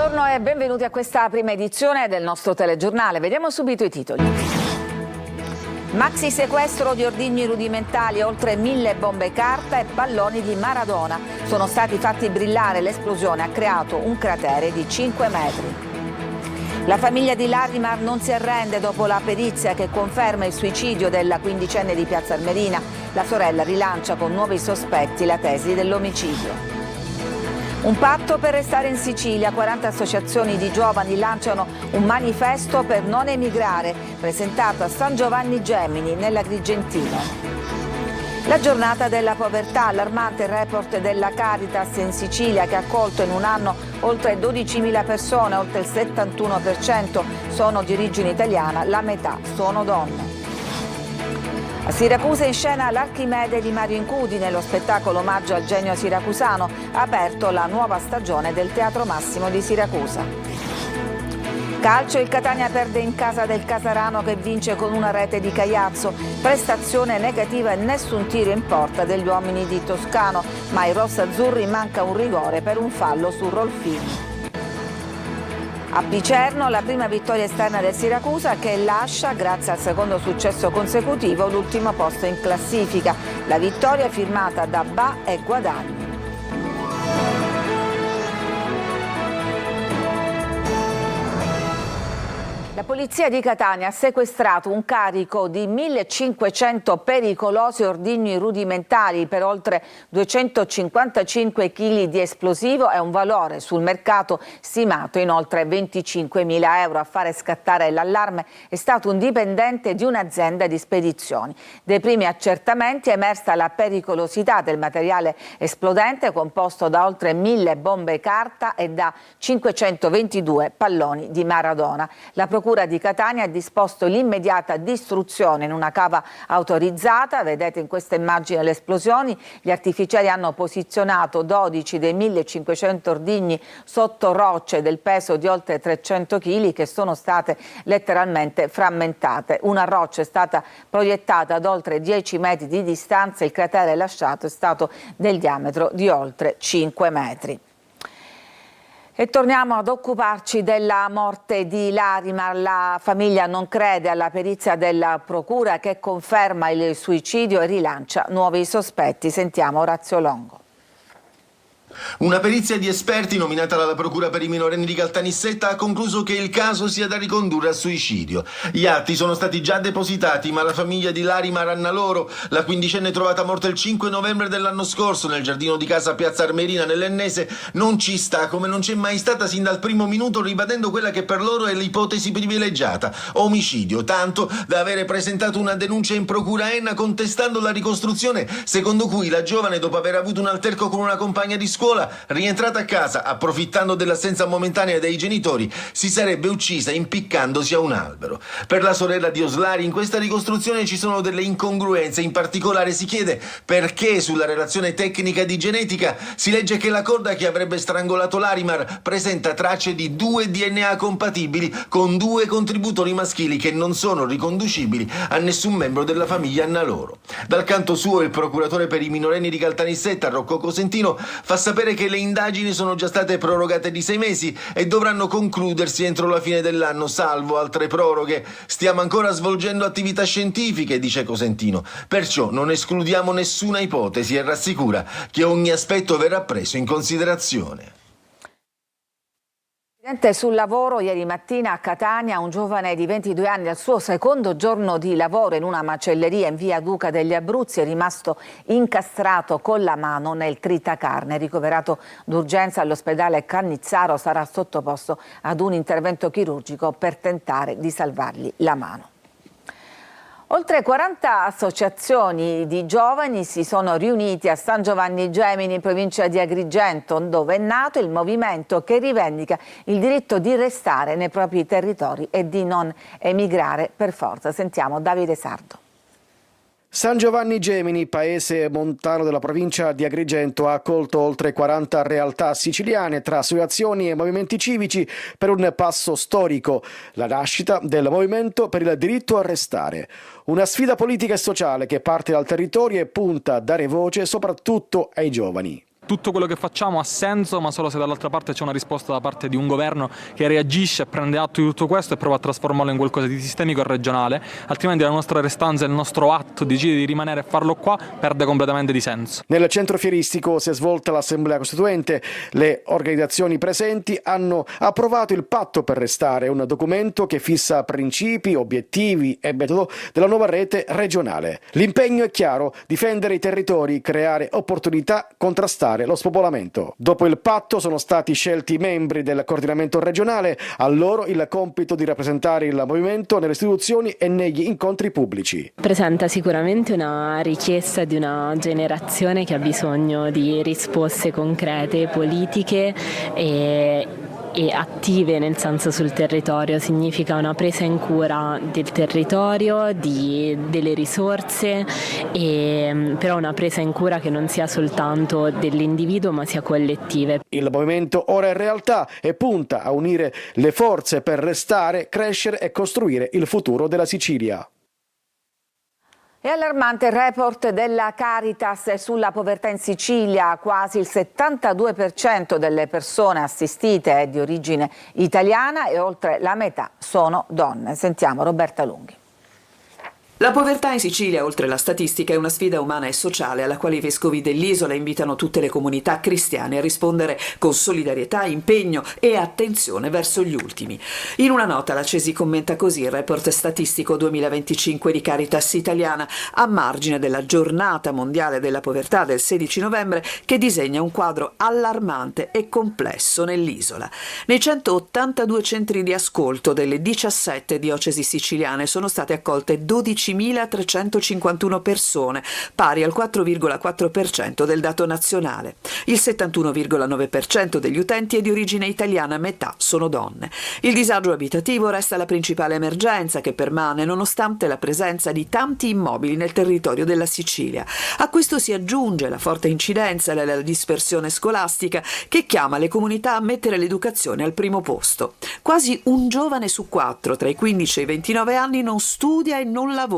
Buongiorno e benvenuti a questa prima edizione del nostro telegiornale. Vediamo subito i titoli. Maxi sequestro di ordigni rudimentali, oltre 1000 bombe carta e palloni di Maradona. Sono stati fatti brillare, l'esplosione ha creato un cratere di 5 metri. La famiglia di Larimar non si arrende dopo la perizia che conferma il suicidio della quindicenne di Piazza Armerina. La sorella rilancia con nuovi sospetti la tesi dell'omicidio. Un patto per restare in Sicilia. 40 associazioni di giovani lanciano un manifesto per non emigrare, presentato a San Giovanni Gemini, nell'Agrigentino. La giornata della povertà, allarmante il report della Caritas in Sicilia che ha accolto in un anno oltre 12.000 persone, oltre il 71% sono di origine italiana, la metà sono donne. A Siracusa in scena l'Archimede di Mario Incudi nello spettacolo omaggio al genio siracusano, ha aperto la nuova stagione del Teatro Massimo di Siracusa. Calcio, il Catania perde in casa del Casarano che vince con una rete di Caiazzo, prestazione negativa e nessun tiro in porta degli uomini di Toscano, ma ai rossazzurri manca un rigore per un fallo su Rolfini. A Picerno la prima vittoria esterna del Siracusa che lascia, grazie al secondo successo consecutivo, l'ultimo posto in classifica. La vittoria firmata da Ba e Guadagni. La polizia di Catania ha sequestrato un carico di 1500 pericolosi ordigni rudimentali per oltre 255 kg di esplosivo e un valore sul mercato stimato in oltre 25.000 euro. A fare scattare l'allarme è stato un dipendente di un'azienda di spedizioni. Dai primi accertamenti è emersa la pericolosità del materiale esplodente composto da oltre 1000 bombe carta e da 522 palloni di Maradona. La Procura di Catania ha disposto l'immediata distruzione in una cava autorizzata. Vedete in queste immagini le esplosioni. Gli artificieri hanno posizionato 12 dei 1500 ordigni sotto rocce del peso di oltre 300 kg che sono state letteralmente frammentate. Una roccia è stata proiettata ad oltre 10 metri di distanza. Il cratere lasciato è stato del diametro di oltre 5 metri. E torniamo ad occuparci della morte di Larimar. La famiglia non crede alla perizia della procura che conferma il suicidio e rilancia nuovi sospetti. Sentiamo Orazio Longo. Una perizia di esperti nominata dalla Procura per i minorenni di Caltanissetta ha concluso che il caso sia da ricondurre a suicidio. Gli atti sono stati già depositati, ma la famiglia di Larimar Annaloro, la quindicenne trovata morta il 5 novembre dell'anno scorso nel giardino di casa a Piazza Armerina nell'Ennese, non ci sta come non c'è mai stata sin dal primo minuto, ribadendo quella che per loro è l'ipotesi privilegiata, omicidio, tanto da avere presentato una denuncia in procura Enna contestando la ricostruzione secondo cui la giovane, dopo aver avuto un alterco con una compagna di scuola, rientrata a casa, approfittando dell'assenza momentanea dei genitori, si sarebbe uccisa impiccandosi a un albero. Per la sorella di Oslari in questa ricostruzione ci sono delle incongruenze, in particolare si chiede perché sulla relazione tecnica di genetica si legge che la corda che avrebbe strangolato Larimar presenta tracce di 2 DNA compatibili con 2 contributori maschili che non sono riconducibili a nessun membro della famiglia Annaloro. Dal canto suo il procuratore per i minorenni di Caltanissetta, Rocco Cosentino, fa sapere che le indagini sono già state prorogate di 6 mesi e dovranno concludersi entro la fine dell'anno, salvo altre proroghe. Stiamo ancora svolgendo attività scientifiche, dice Cosentino, perciò non escludiamo nessuna ipotesi e rassicura che ogni aspetto verrà preso in considerazione. Sul lavoro, ieri mattina a Catania un giovane di 22 anni al suo secondo giorno di lavoro in una macelleria in via Duca degli Abruzzi è rimasto incastrato con la mano nel tritacarne. Ricoverato d'urgenza all'ospedale Cannizzaro, sarà sottoposto ad un intervento chirurgico per tentare di salvargli la mano. Oltre 40 associazioni di giovani si sono riuniti a San Giovanni Gemini in provincia di Agrigento, dove è nato il movimento che rivendica il diritto di restare nei propri territori e di non emigrare per forza. Sentiamo Davide Sardo. San Giovanni Gemini, paese montano della provincia di Agrigento, ha accolto oltre 40 realtà siciliane tra associazioni e movimenti civici per un passo storico, la nascita del movimento per il diritto a restare. Una sfida politica e sociale che parte dal territorio e punta a dare voce soprattutto ai giovani. Tutto quello che facciamo ha senso, ma solo se dall'altra parte c'è una risposta da parte di un governo che reagisce, prende atto di tutto questo e prova a trasformarlo in qualcosa di sistemico e regionale, altrimenti la nostra restanza, il nostro atto, decide di rimanere e farlo qua, perde completamente di senso. Nel centro fieristico si è svolta l'Assemblea Costituente. Le organizzazioni presenti hanno approvato il Patto per restare, un documento che fissa principi, obiettivi e metodo della nuova rete regionale. L'impegno è chiaro: difendere i territori, creare opportunità, contrastare lo spopolamento. Dopo il patto sono stati scelti i membri del coordinamento regionale, a loro il compito di rappresentare il movimento nelle istituzioni e negli incontri pubblici. Presenta sicuramente una richiesta di una generazione che ha bisogno di risposte concrete, politiche e attive, nel senso sul territorio. Significa una presa in cura del territorio, delle risorse, però una presa in cura che non sia soltanto dell'individuo ma sia collettive. Il movimento ora è realtà e punta a unire le forze per restare, crescere e costruire il futuro della Sicilia. È allarmante il report della Caritas sulla povertà in Sicilia. Quasi il 72% delle persone assistite è di origine italiana e oltre la metà sono donne. Sentiamo Roberta Lunghi. La povertà in Sicilia, oltre la statistica, è una sfida umana e sociale alla quale i vescovi dell'isola invitano tutte le comunità cristiane a rispondere con solidarietà, impegno e attenzione verso gli ultimi. In una nota la CESI commenta così il report statistico 2025 di Caritas Italiana a margine della giornata mondiale della povertà del 16 novembre, che disegna un quadro allarmante e complesso nell'isola. Nei 182 centri di ascolto delle 17 diocesi siciliane sono state accolte 12.351 persone, pari al 4,4% del dato nazionale. Il 71,9% degli utenti è di origine italiana, metà sono donne. Il disagio abitativo resta la principale emergenza che permane nonostante la presenza di tanti immobili nel territorio della Sicilia. A questo si aggiunge la forte incidenza della dispersione scolastica che chiama le comunità a mettere l'educazione al primo posto. Quasi un giovane su 4 tra i 15 e i 29 anni non studia e non lavora.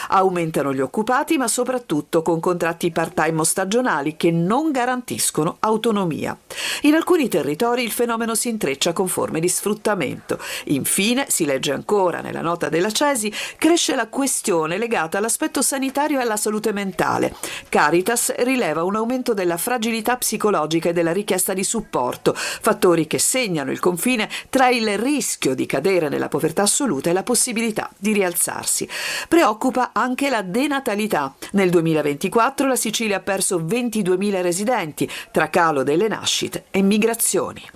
Aumentano gli occupati, ma soprattutto con contratti part-time o stagionali che non garantiscono autonomia. In alcuni territori il fenomeno si intreccia con forme di sfruttamento. Infine, si legge ancora nella nota della CESI, cresce la questione legata all'aspetto sanitario e alla salute mentale. Caritas rileva un aumento della fragilità psicologica e della richiesta di supporto, fattori che segnano il confine tra il rischio di cadere nella povertà assoluta e la possibilità di rialzarsi. Preoccupa anche la denatalità. Nel 2024 la Sicilia ha perso 22.000 residenti, tra calo delle nascite e migrazioni.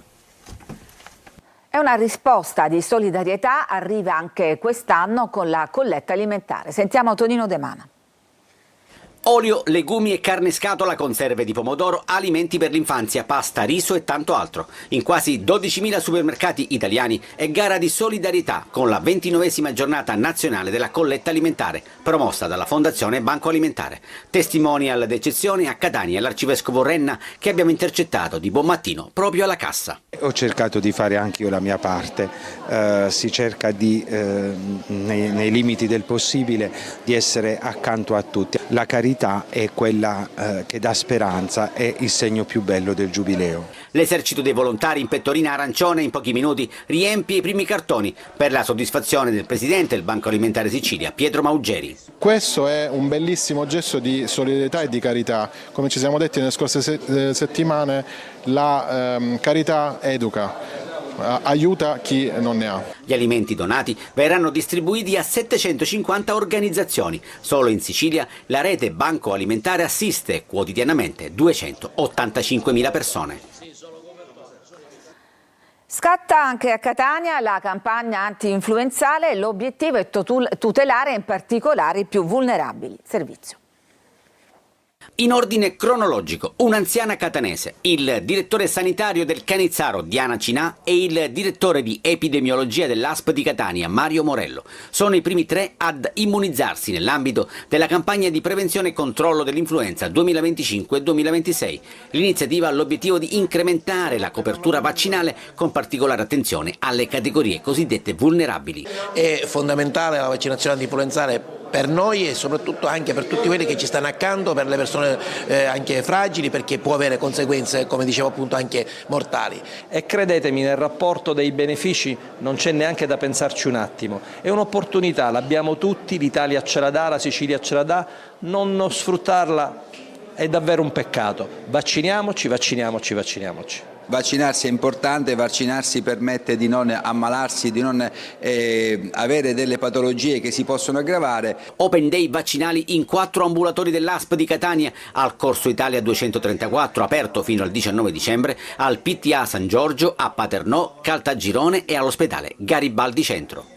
È una risposta di solidarietà, arriva anche quest'anno con la colletta alimentare. Sentiamo Tonino De Mana. Olio, legumi e carne in scatola, conserve di pomodoro, alimenti per l'infanzia, pasta, riso e tanto altro. In quasi 12.000 supermercati italiani è gara di solidarietà con la 29esima giornata nazionale della colletta alimentare, promossa dalla Fondazione Banco Alimentare. Testimonial d'eccezione a Catania l'Arcivescovo Renna, che abbiamo intercettato di buon mattino proprio alla cassa. Ho cercato di fare anche io la mia parte, si cerca di, nei limiti del possibile, di essere accanto a tutti. La carità è quella che dà speranza, è il segno più bello del Giubileo. L'esercito dei volontari in pettorina arancione in pochi minuti riempie i primi cartoni per la soddisfazione del presidente del Banco Alimentare Sicilia, Pietro Maugeri. Questo è un bellissimo gesto di solidarietà e di carità. Come ci siamo detti nelle scorse settimane, la carità educa. Aiuta chi non ne ha. Gli alimenti donati verranno distribuiti a 750 organizzazioni. Solo in Sicilia la rete Banco Alimentare assiste quotidianamente 285.000 persone. Scatta anche a Catania la campagna anti-influenzale. L'obiettivo è tutelare in particolare i più vulnerabili. Servizio. In ordine cronologico, un'anziana catanese, il direttore sanitario del Canizzaro Diana Cinà e il direttore di epidemiologia dell'ASP di Catania Mario Morello sono i primi 3 ad immunizzarsi nell'ambito della campagna di prevenzione e controllo dell'influenza 2025-2026. L'iniziativa ha l'obiettivo di incrementare la copertura vaccinale con particolare attenzione alle categorie cosiddette vulnerabili. È fondamentale la vaccinazione antinfluenzale per noi e soprattutto anche per tutti quelli che ci stanno accanto, per le persone anche fragili, perché può avere conseguenze, come dicevo appunto, anche mortali. E credetemi, nel rapporto dei benefici non c'è neanche da pensarci un attimo, è un'opportunità, l'abbiamo tutti, l'Italia ce la dà, la Sicilia ce la dà, non sfruttarla è davvero un peccato. Vacciniamoci, vacciniamoci, vacciniamoci. Vaccinarsi è importante, vaccinarsi permette di non ammalarsi, di non avere delle patologie che si possono aggravare. Open Day vaccinali in 4 ambulatori dell'ASP di Catania, al Corso Italia 234, aperto fino al 19 dicembre, al PTA San Giorgio, a Paternò, Caltagirone e all'ospedale Garibaldi Centro.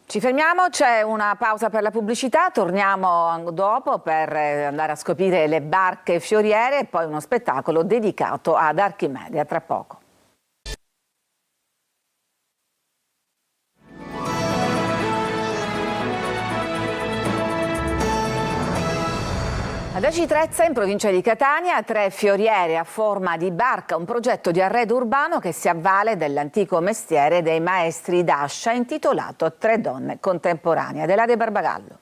Ci fermiamo, c'è una pausa per la pubblicità, torniamo dopo per andare a scoprire le barche fioriere e poi uno spettacolo dedicato ad Archimede, tra poco. Ad Aci Trezza, in provincia di Catania, 3 fioriere a forma di barca, un progetto di arredo urbano che si avvale dell'antico mestiere dei maestri d'ascia intitolato 3 donne contemporanee, della De Barbagallo.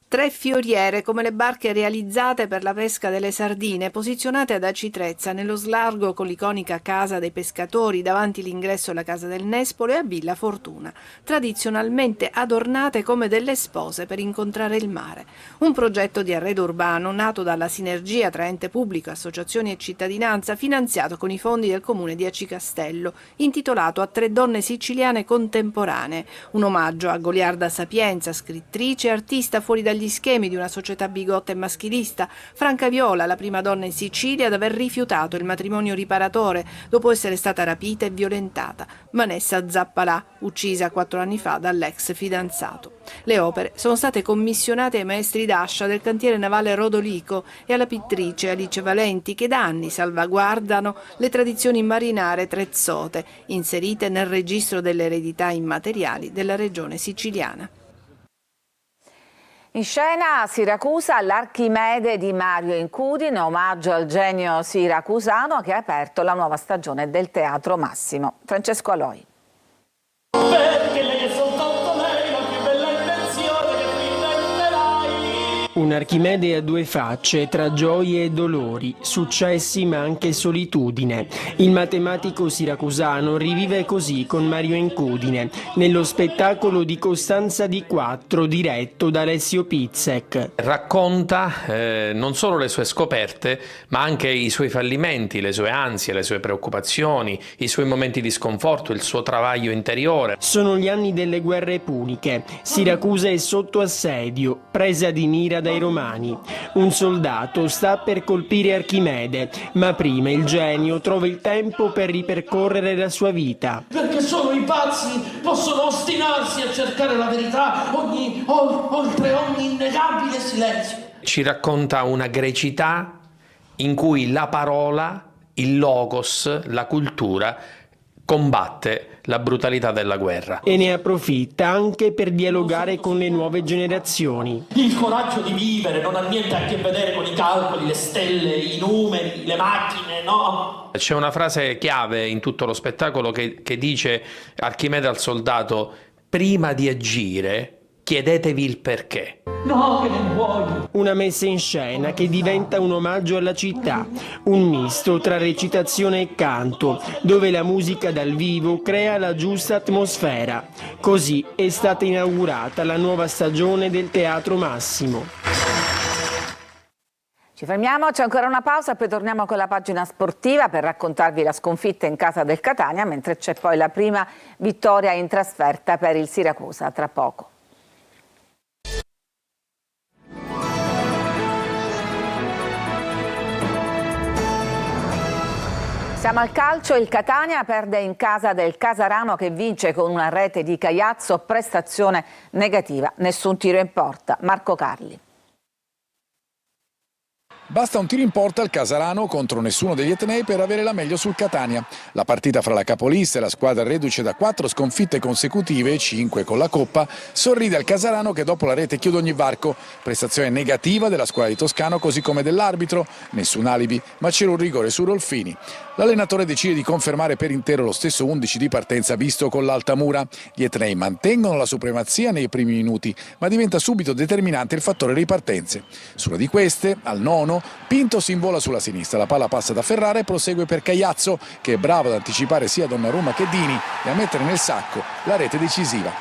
3 fioriere come le barche realizzate per la pesca delle sardine, posizionate ad Aci Trezza, nello slargo con l'iconica Casa dei Pescatori, davanti l'ingresso alla Casa del Nespolo e a Villa Fortuna, tradizionalmente adornate come delle spose per incontrare il mare. Un progetto di arredo urbano nato dalla sinergia tra ente pubblico, associazioni e cittadinanza, finanziato con i fondi del comune di Aci Castello, intitolato a 3 donne siciliane contemporanee, un omaggio a Goliarda Sapienza, scrittrice e artista fuori dagli schemi di una società bigotta e maschilista. Franca Viola, la prima donna in Sicilia ad aver rifiutato il matrimonio riparatore dopo essere stata rapita e violentata. Vanessa Zappalà, uccisa 4 anni fa dall'ex fidanzato. Le opere sono state commissionate ai maestri d'ascia del cantiere navale Rodolico e alla pittrice Alice Valenti, che da anni salvaguardano le tradizioni marinare trezzote, inserite nel registro delle eredità immateriali della regione siciliana. In scena a Siracusa l'Archimede di Mario Incudine, omaggio al genio siracusano che ha aperto la nuova stagione del Teatro Massimo. Francesco Aloi. Perché lei è soltanto lei, la più bella invenzione che tu inventerai. Un Archimede a 2 facce, tra gioie e dolori, successi ma anche solitudine. Il matematico siracusano rivive così con Mario Incudine, nello spettacolo di Costanza di Quattro, diretto da Alessio Pizzek. Racconta non solo le sue scoperte, ma anche i suoi fallimenti, le sue ansie, le sue preoccupazioni, i suoi momenti di sconforto, il suo travaglio interiore. Sono gli anni delle guerre puniche. Siracusa è sotto assedio, presa di mira dai Romani. Un soldato sta per colpire Archimede, ma prima il genio trova il tempo per ripercorrere la sua vita. Perché solo i pazzi possono ostinarsi a cercare la verità oltre ogni innegabile silenzio. Ci racconta una grecità in cui la parola, il logos, la cultura combatte la brutalità della guerra. E ne approfitta anche per dialogare con le nuove generazioni. Il coraggio di vivere non ha niente a che vedere con i calcoli, le stelle, i numeri, le macchine, no? C'è una frase chiave in tutto lo spettacolo che dice Archimede al soldato: prima di agire chiedetevi il perché. No, che non vuoi. Una messa in scena che diventa un omaggio alla città, un misto tra recitazione e canto, dove la musica dal vivo crea la giusta atmosfera. Così è stata inaugurata la nuova stagione del Teatro Massimo. Ci fermiamo, c'è ancora una pausa, poi torniamo con la pagina sportiva per raccontarvi la sconfitta in casa del Catania, mentre c'è poi la prima vittoria in trasferta per il Siracusa, tra poco. Siamo al calcio, il Catania perde in casa del Casarano che vince con una rete di Caiazzo, prestazione negativa, nessun tiro in porta. Marco Carli. Basta un tiro in porta al Casarano contro nessuno degli etnei per avere la meglio sul Catania. La partita fra la capolista e la squadra reduce da 4 sconfitte consecutive, 5 con la Coppa, sorride al Casarano che dopo la rete chiude ogni varco. Prestazione negativa della squadra di Toscano così come dell'arbitro, nessun alibi, ma c'era un rigore su Rolfini. L'allenatore decide di confermare per intero lo stesso 11 di partenza visto con l'Altamura. Gli etnei mantengono la supremazia nei primi minuti, ma diventa subito determinante il fattore ripartenze. Su una di queste, al nono, Pinto si invola sulla sinistra, la palla passa da Ferrara e prosegue per Cagliazzo, che è bravo ad anticipare sia Donnarumma che Dini e a mettere nel sacco la rete decisiva.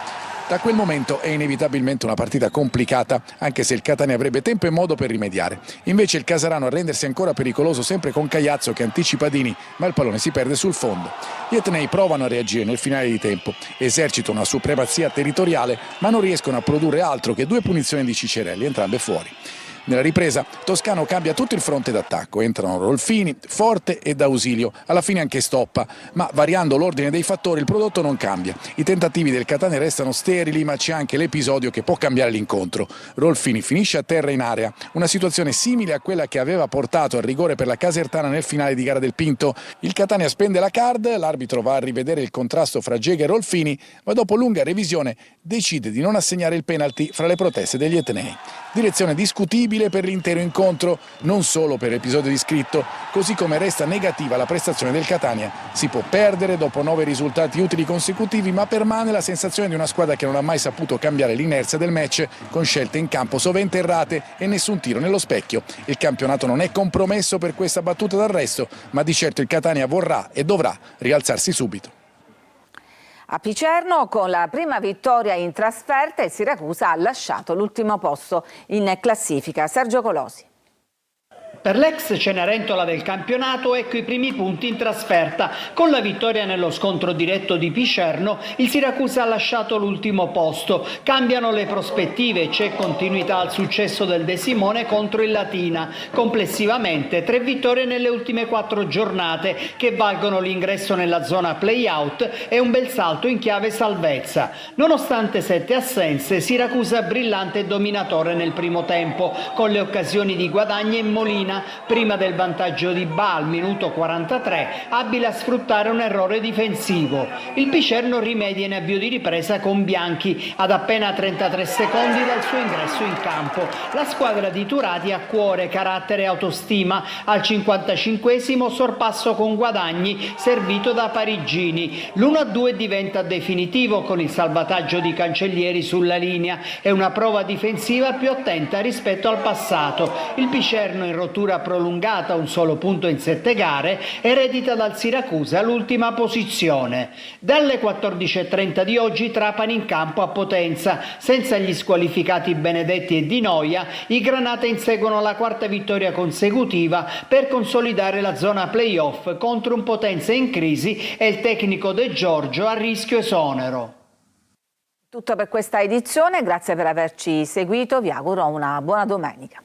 Da quel momento è inevitabilmente una partita complicata, anche se il Catania avrebbe tempo e modo per rimediare. Invece il Casarano a rendersi ancora pericoloso sempre con Cagliazzo che anticipa Dini, ma il pallone si perde sul fondo. Gli etnei provano a reagire nel finale di tempo, esercitano una supremazia territoriale, ma non riescono a produrre altro che 2 punizioni di Ciccerelli, entrambe fuori. Nella ripresa Toscano cambia tutto il fronte d'attacco, entrano Rolfini, Forte e D'Ausilio, alla fine anche Stoppa, ma variando l'ordine dei fattori il prodotto non cambia. I tentativi del Catania restano sterili, ma c'è anche l'episodio che può cambiare l'incontro. Rolfini finisce a terra in area, una situazione simile a quella che aveva portato al rigore per la Casertana nel finale di gara del Pinto. Il Catania spende la card, l'arbitro va a rivedere il contrasto fra Gega e Rolfini, ma dopo lunga revisione decide di non assegnare il penalty fra le proteste degli etnei. Direzione discutibile per l'intero incontro, non solo per l'episodio descritto, così come resta negativa la prestazione del Catania. Si può perdere dopo 9 risultati utili consecutivi, ma permane la sensazione di una squadra che non ha mai saputo cambiare l'inerzia del match, con scelte in campo sovente errate e nessun tiro nello specchio. Il campionato non è compromesso per questa battuta d'arresto, ma di certo il Catania vorrà e dovrà rialzarsi subito. A Picerno, con la prima vittoria in trasferta, il Siracusa ha lasciato l'ultimo posto in classifica. Sergio Colosi. Per l'ex Cenerentola del campionato, ecco i primi punti in trasferta. Con la vittoria nello scontro diretto di Picerno, il Siracusa ha lasciato l'ultimo posto. Cambiano le prospettive e c'è continuità al successo del De Simone contro il Latina. Complessivamente 3 vittorie nelle ultime 4 giornate che valgono l'ingresso nella zona play-out e un bel salto in chiave salvezza. Nonostante 7 assenze, Siracusa brillante e dominatore nel primo tempo, con le occasioni di Guadagni e Molina, prima del vantaggio di Ba al minuto 43, abile a sfruttare un errore difensivo. Il Picerno rimedia in avvio di ripresa con Bianchi ad appena 33 secondi dal suo ingresso in campo. La squadra di Turati ha cuore, carattere e autostima. Al 55esimo sorpasso con Guadagni servito da Parigini. L'1-2 diventa definitivo con il salvataggio di Cancellieri sulla linea e una prova difensiva più attenta rispetto al passato. Il Picerno in rottura prolungata, un solo punto in 7 gare, eredita dal Siracusa l'ultima posizione. Dalle 14:30 di oggi Trapani in campo a Potenza. Senza gli squalificati Benedetti e Di Noia, i Granata inseguono la 4ª vittoria consecutiva per consolidare la zona play-off contro un Potenza in crisi e il tecnico De Giorgio a rischio esonero. Tutto per questa edizione, grazie per averci seguito, vi auguro una buona domenica.